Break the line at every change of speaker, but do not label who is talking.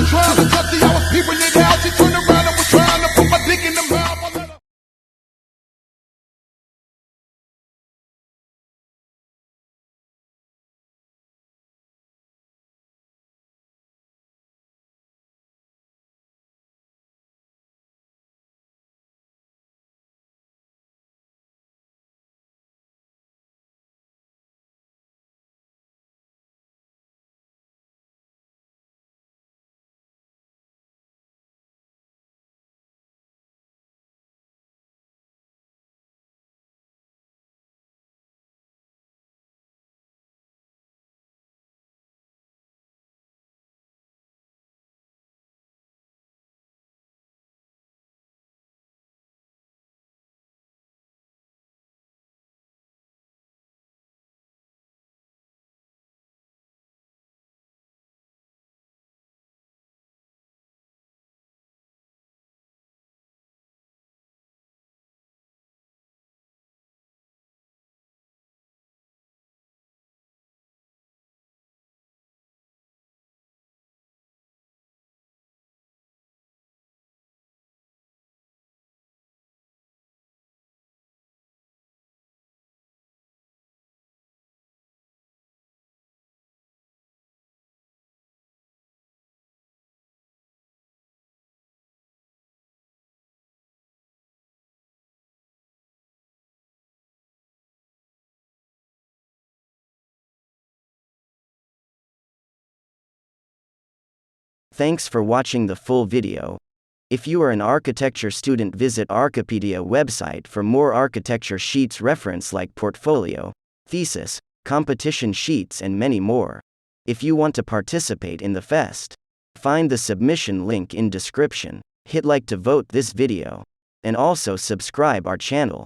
was trying to touch her, I was peeping it out. She turned around and was trying to put my dick in the mouth. I let her.
Thanks for watching the full video. If you are an architecture student, visit Archipedia website for more architecture sheets reference like portfolio, thesis, competition sheets and many more. If you want to participate in the fest, find the submission link in description. Hit like to vote this video. And also subscribe our channel.